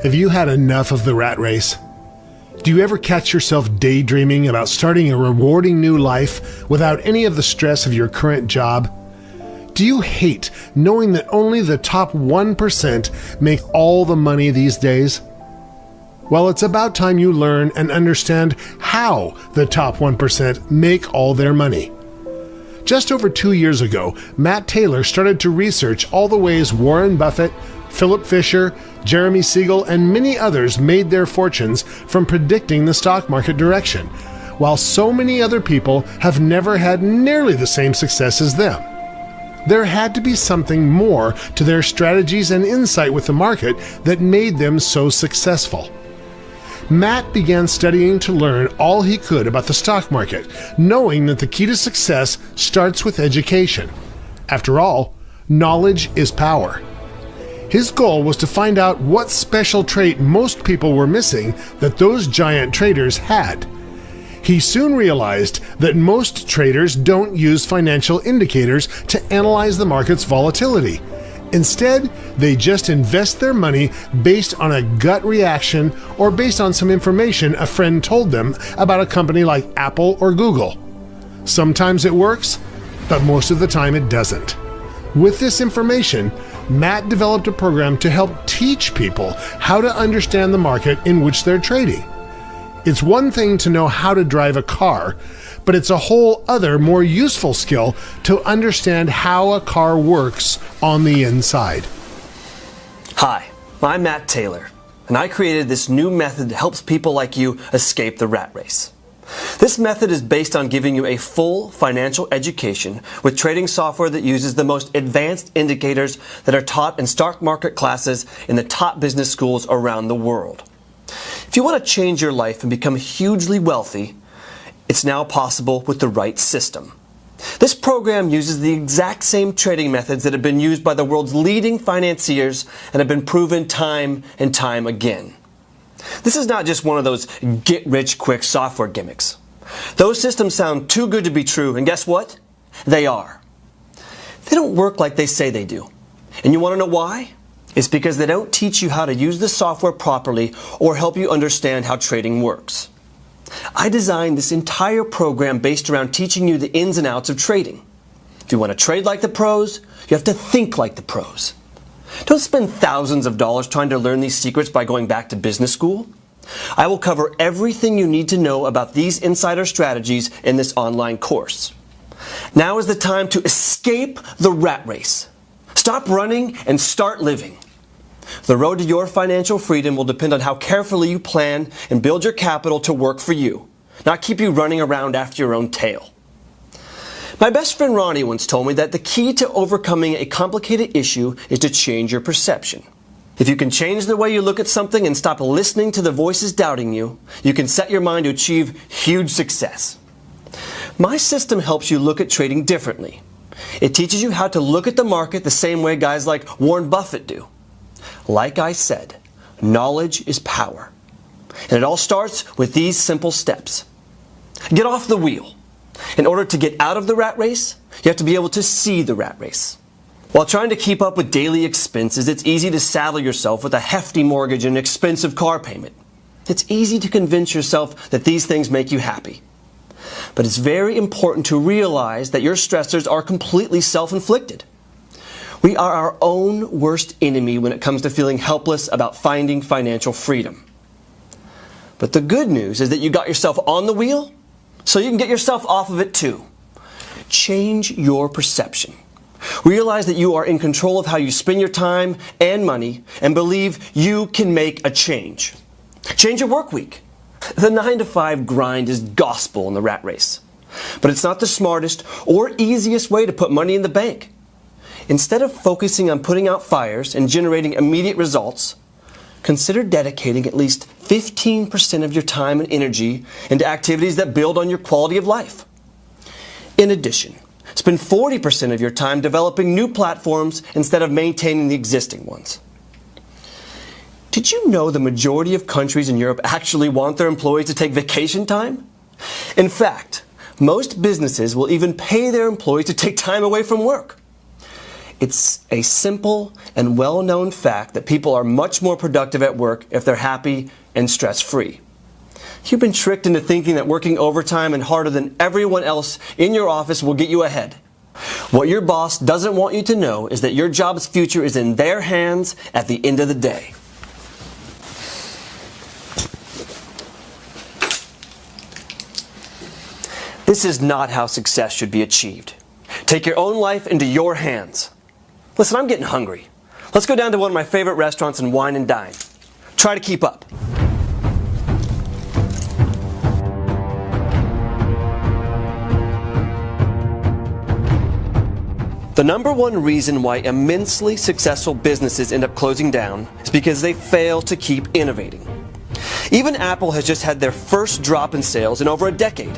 Have you had enough of the rat race? Do you ever catch yourself daydreaming about starting a rewarding new life without any of the stress of your current job? Do you hate knowing that only the top 1% make all the money these days? Well, it's about time you learn and understand how the top 1% make all their money. Just over 2 years ago, Matt Taylor started to research all the ways Warren Buffett, Philip Fisher, Jeremy Siegel, and many others made their fortunes from predicting the stock market direction, while so many other people have never had nearly the same success as them. There had to be something more to their strategies and insight with the market that made them so successful. Matt began studying to learn all he could about the stock market, knowing that the key to success starts with education. After all, knowledge is power. His goal was to find out what special trait most people were missing that those giant traders had. He soon realized that most traders don't use financial indicators to analyze the market's volatility. Instead, they just invest their money based on a gut reaction or based on some information a friend told them about a company like Apple or Google. Sometimes it works, but most of the time it doesn't. With this information, Matt developed a program to help teach people how to understand the market in which they're trading. It's one thing to know how to drive a car, but it's a whole other, more useful skill to understand how a car works on the inside. Hi, I'm Matt Taylor, and I created this new method that helps people like you escape the rat race. This method is based on giving you a full financial education with trading software that uses the most advanced indicators that are taught in stock market classes in the top business schools around the world. If you want to change your life and become hugely wealthy, it's now possible with the right system. This program uses the exact same trading methods that have been used by the world's leading financiers and have been proven time and time again. This is not just one of those get-rich-quick software gimmicks. Those systems sound too good to be true, and guess what? They are. They don't work like they say they do. And you want to know why? It's because they don't teach you how to use the software properly or help you understand how trading works. I designed this entire program based around teaching you the ins and outs of trading. If you want to trade like the pros, you have to think like the pros. Don't spend thousands of dollars trying to learn these secrets by going back to business school. I will cover everything you need to know about these insider strategies in this online course. Now is the time to escape the rat race. Stop running and start living. The road to your financial freedom will depend on how carefully you plan and build your capital to work for you, not keep you running around after your own tail. My best friend Ronnie once told me that the key to overcoming a complicated issue is to change your perception. If you can change the way you look at something and stop listening to the voices doubting you, you can set your mind to achieve huge success. My system helps you look at trading differently. It teaches you how to look at the market the same way guys like Warren Buffett do. Like I said, knowledge is power. And it all starts with these simple steps. Get off the wheel. In order to get out of the rat race, you have to be able to see the rat race. While trying to keep up with daily expenses, it's easy to saddle yourself with a hefty mortgage and expensive car payment. It's easy to convince yourself that these things make you happy. But it's very important to realize that your stressors are completely self-inflicted. We are our own worst enemy when it comes to feeling helpless about finding financial freedom. But the good news is that you got yourself on the wheel, so you can get yourself off of it too. Change your perception. Realize that you are in control of how you spend your time and money, and believe you can make a change. Change your work week. The 9-to-5 grind is gospel in the rat race. But it's not the smartest or easiest way to put money in the bank. Instead of focusing on putting out fires and generating immediate results, consider dedicating at least 15% of your time and energy into activities that build on your quality of life. In addition, spend 40% of your time developing new platforms instead of maintaining the existing ones. Did you know the majority of countries in Europe actually want their employees to take vacation time? In fact, most businesses will even pay their employees to take time away from work. It's a simple and well-known fact that people are much more productive at work if they're happy and stress-free. You've been tricked into thinking that working overtime and harder than everyone else in your office will get you ahead. What your boss doesn't want you to know is that your job's future is in their hands at the end of the day. This is not how success should be achieved. Take your own life into your hands. Listen, I'm getting hungry. Let's go down to one of my favorite restaurants and wine and dine. Try to keep up. The number one reason why immensely successful businesses end up closing down is because they fail to keep innovating. Even Apple has just had their first drop in sales in over a decade.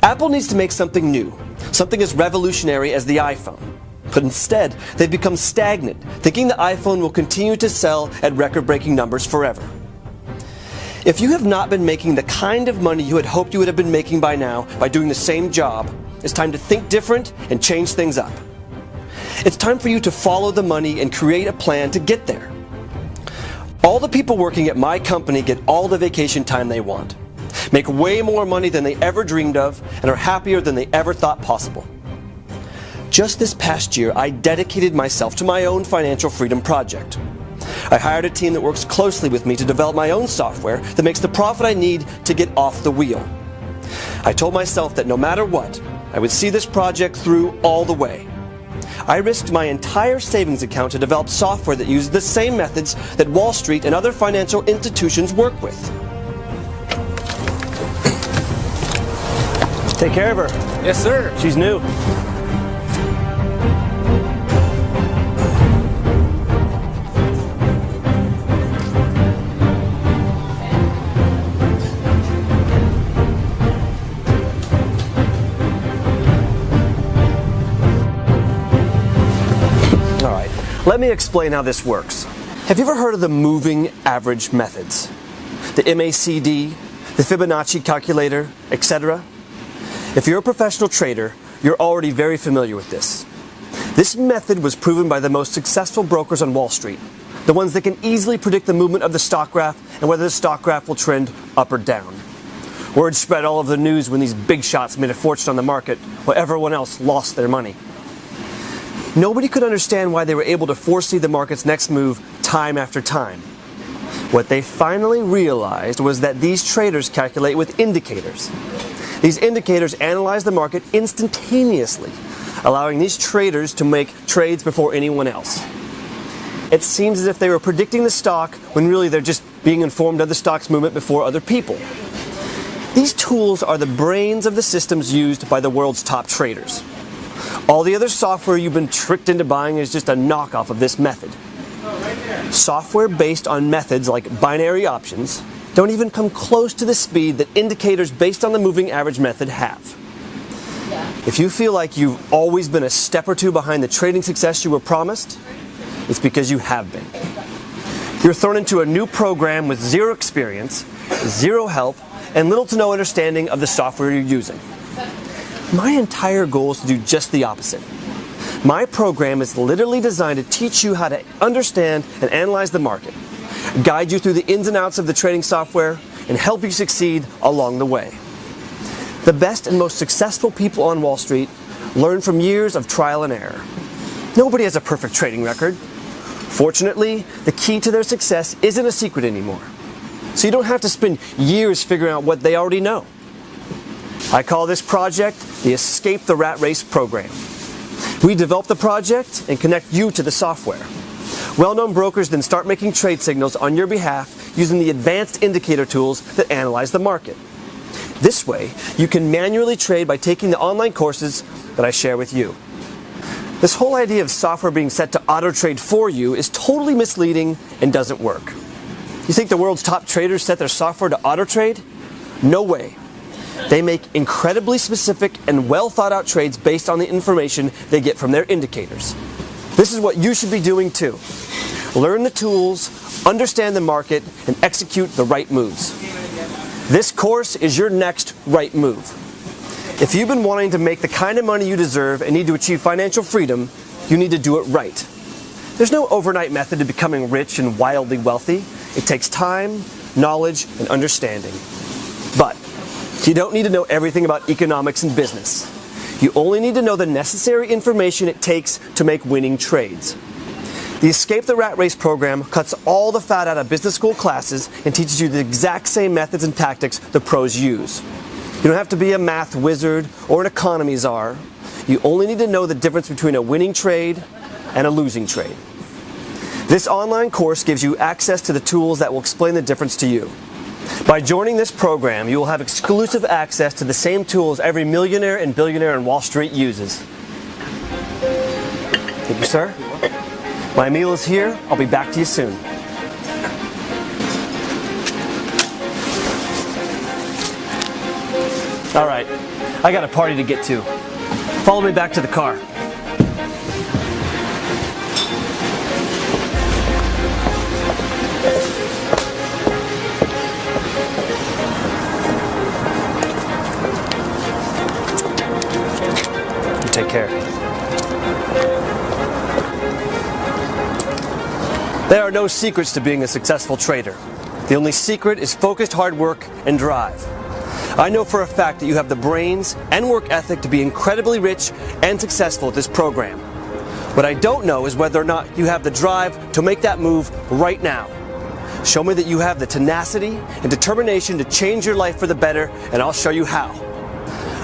Apple needs to make something new, something as revolutionary as the iPhone. But instead, they've become stagnant, thinking the iPhone will continue to sell at record-breaking numbers forever. If you have not been making the kind of money you had hoped you would have been making by now by doing the same job, it's time to think different and change things up. It's time for you to follow the money and create a plan to get there. All the people working at my company get all the vacation time they want, make way more money than they ever dreamed of, and are happier than they ever thought possible. Just this past year, I dedicated myself to my own financial freedom project. I hired a team that works closely with me to develop my own software that makes the profit I need to get off the wheel. I told myself that no matter what, I would see this project through all the way. I risked my entire savings account to develop software that uses the same methods that Wall Street and other financial institutions work with. Take care of her. Yes, sir. She's new. Let me explain how this works. Have you ever heard of the moving average methods? The MACD, the Fibonacci calculator, etc.? If you're a professional trader, you're already very familiar with this. This method was proven by the most successful brokers on Wall Street, the ones that can easily predict the movement of the stock graph and whether the stock graph will trend up or down. Word spread all over the news when these big shots made a fortune on the market while everyone else lost their money. Nobody could understand why they were able to foresee the market's next move time after time. What they finally realized was that these traders calculate with indicators. These indicators analyze the market instantaneously, allowing these traders to make trades before anyone else. It seems as if they were predicting the stock when really they're just being informed of the stock's movement before other people. These tools are the brains of the systems used by the world's top traders. All the other software you've been tricked into buying is just a knockoff of this method. Software based on methods like binary options don't even come close to the speed that indicators based on the moving average method have. If you feel like you've always been a step or two behind the trading success you were promised, it's because you have been. You're thrown into a new program with zero experience, zero help, and little to no understanding of the software you're using. My entire goal is to do just the opposite. My program is literally designed to teach you how to understand and analyze the market, guide you through the ins and outs of the trading software, and help you succeed along the way. The best and most successful people on Wall Street learn from years of trial and error. Nobody has a perfect trading record. Fortunately, the key to their success isn't a secret anymore. So you don't have to spend years figuring out what they already know. I call this project the Escape the Rat Race program. We develop the project and connect you to the software. Well-known brokers then start making trade signals on your behalf using the advanced indicator tools that analyze the market. This way, you can manually trade by taking the online courses that I share with you. This whole idea of software being set to auto-trade for you is totally misleading and doesn't work. You think the world's top traders set their software to auto-trade? No way. They make incredibly specific and well thought out trades based on the information they get from their indicators. This is what you should be doing too. Learn the tools, understand the market, and execute the right moves. This course is your next right move. If you've been wanting to make the kind of money you deserve and need to achieve financial freedom, you need to do it right. There's no overnight method to becoming rich and wildly wealthy. It takes time, knowledge, and understanding. But you don't need to know everything about economics and business. You only need to know the necessary information it takes to make winning trades. The Escape the Rat Race program cuts all the fat out of business school classes and teaches you the exact same methods and tactics the pros use. You don't have to be a math wizard or an economy czar. You only need to know the difference between a winning trade and a losing trade. This online course gives you access to the tools that will explain the difference to you. By joining this program, you will have exclusive access to the same tools every millionaire and billionaire on Wall Street uses. Thank you, sir. My meal is here. I'll be back to you soon. All right, I got a party to get to. Follow me back to the car. Take care. There are no secrets to being a successful trader. The only secret is focused hard work and drive. I know for a fact that you have the brains and work ethic to be incredibly rich and successful at this program. What I don't know is whether or not you have the drive to make that move right now. Show me that you have the tenacity and determination to change your life for the better, and I'll show you how.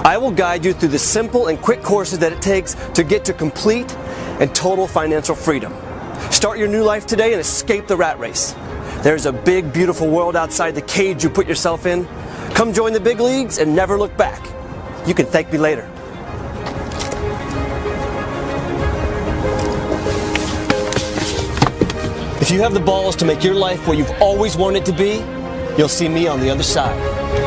I will guide you through the simple and quick courses that it takes to get to complete and total financial freedom. Start your new life today and escape the rat race. There's a big, beautiful world outside the cage you put yourself in. Come join the big leagues and never look back. You can thank me later. If you have the balls to make your life what you've always wanted to be, you'll see me on the other side.